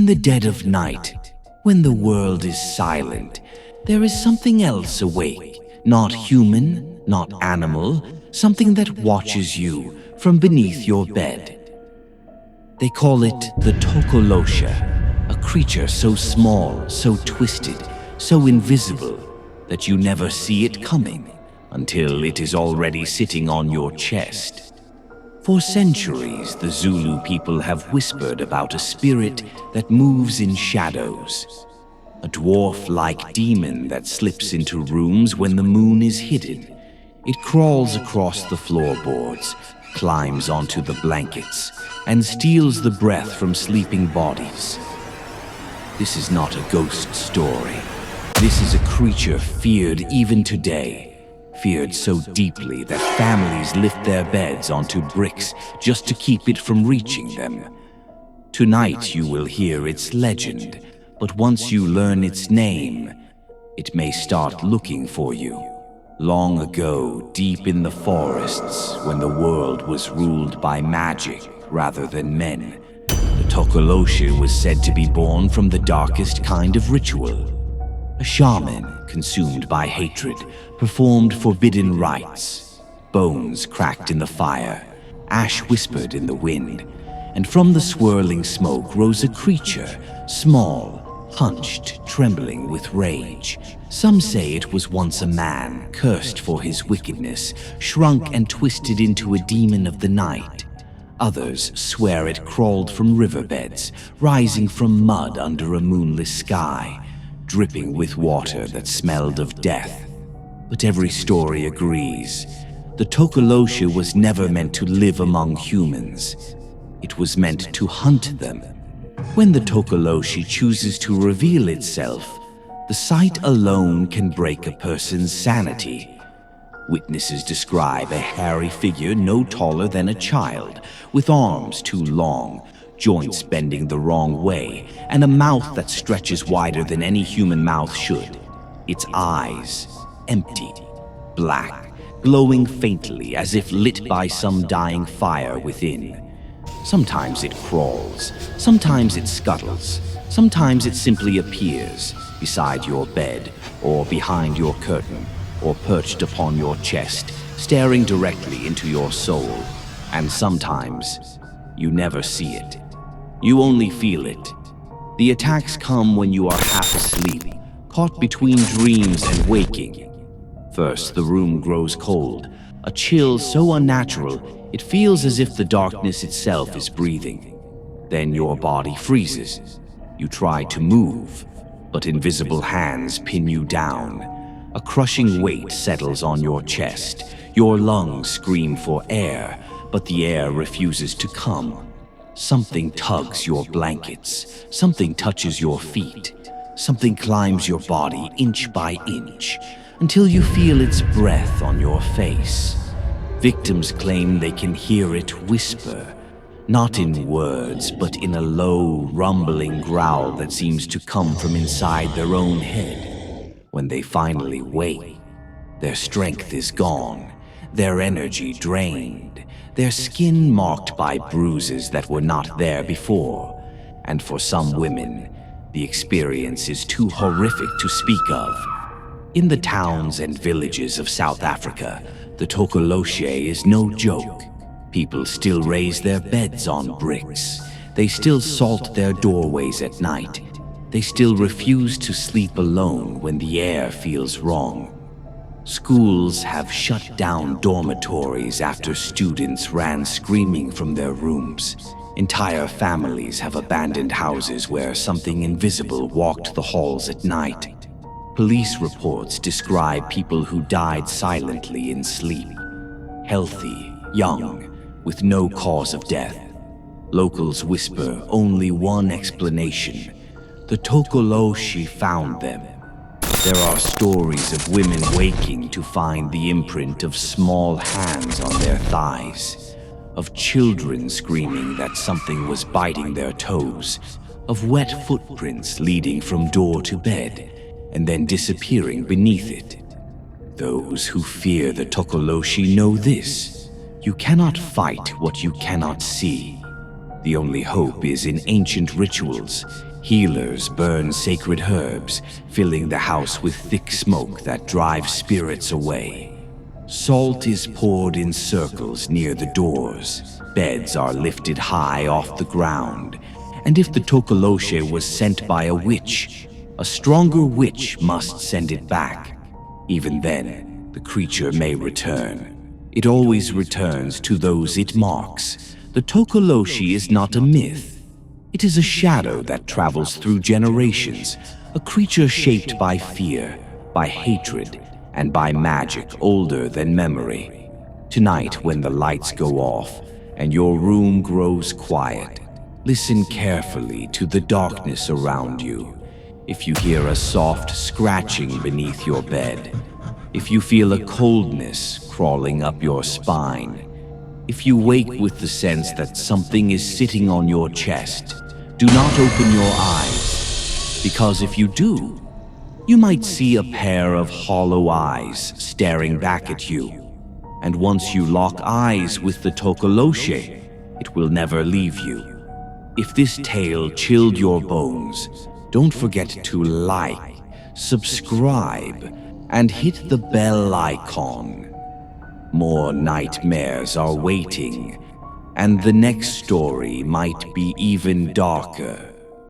In the dead of night, when the world is silent, there is something else awake, not human, not animal, something that watches you from beneath your bed. They call it the Tokoloshe, a creature so small, so twisted, so invisible that you never see it coming until it is already sitting on your chest. For centuries, the Zulu people have whispered about a spirit that moves in shadows, a dwarf-like demon that slips into rooms when the moon is hidden. It crawls across the floorboards, climbs onto the blankets, and steals the breath from sleeping bodies. This is not a ghost story. This is a creature feared even today, feared so deeply that families lift their beds onto bricks just to keep it from reaching them. Tonight you will hear its legend, but once you learn its name, it may start looking for you. Long ago, deep in the forests, when the world was ruled by magic rather than men, the Tokoloshe was said to be born from the darkest kind of ritual. A shaman, consumed by hatred, performed forbidden rites. Bones cracked in the fire, ash whispered in the wind, and from the swirling smoke rose a creature, small, hunched, trembling with rage. Some say it was once a man, cursed for his wickedness, shrunk and twisted into a demon of the night. Others swear it crawled from riverbeds, rising from mud under a moonless sky, dripping with water that smelled of death. But every story agrees. The Tokoloshe was never meant to live among humans. It was meant to hunt them. When the Tokoloshe chooses to reveal itself, the sight alone can break a person's sanity. Witnesses describe a hairy figure no taller than a child, with arms too long, joints bending the wrong way, and a mouth that stretches wider than any human mouth should. Its eyes, empty, black, glowing faintly as if lit by some dying fire within. Sometimes it crawls, sometimes it scuttles, sometimes it simply appears beside your bed, or behind your curtain, or perched upon your chest, staring directly into your soul. And sometimes you never see it. You only feel it. The attacks come when you are half asleep, caught between dreams and waking. First, the room grows cold, a chill so unnatural it feels as if the darkness itself is breathing. Then your body freezes. You try to move, but invisible hands pin you down. A crushing weight settles on your chest. Your lungs scream for air, but the air refuses to come. Something tugs your blankets. Something touches your feet. Something climbs your body inch by inch, until you feel its breath on your face. Victims claim they can hear it whisper, not in words, but in a low, rumbling growl that seems to come from inside their own head. When they finally wake, their strength is gone, their energy drained, their skin marked by bruises that were not there before. And for some women, the experience is too horrific to speak of. In the towns and villages of South Africa, the Tokoloshe is no joke. People still raise their beds on bricks. They still salt their doorways at night. They still refuse to sleep alone when the air feels wrong. Schools have shut down dormitories after students ran screaming from their rooms. Entire families have abandoned houses where something invisible walked the halls at night. Police reports describe people who died silently in sleep, healthy, young, with no cause of death. Locals whisper only one explanation: the Tokoloshe found them. There are stories of women waking to find the imprint of small hands on their thighs, of children screaming that something was biting their toes, of wet footprints leading from door to bed and then disappearing beneath it. Those who fear the Tokoloshe know this: you cannot fight what you cannot see. The only hope is in ancient rituals, Healers burn sacred herbs, filling the house with thick smoke that drives spirits away. Salt is poured in circles near the doors. Beds are lifted high off the ground. And if the Tokoloshe was sent by a witch, a stronger witch must send it back. Even then, the creature may return. It always returns to those it marks. The Tokoloshe is not a myth. It is a shadow that travels through generations, a creature shaped by fear, by hatred, and by magic older than memory. Tonight, when the lights go off and your room grows quiet, listen carefully to the darkness around you. If you hear a soft scratching beneath your bed, if you feel a coldness crawling up your spine, if you wake with the sense that something is sitting on your chest, do not open your eyes, because if you do, you might see a pair of hollow eyes staring back at you. And once you lock eyes with the Tokoloshe, it will never leave you. If this tale chilled your bones, don't forget to like, subscribe, and hit the bell icon. More nightmares are waiting, and the next story might be even darker.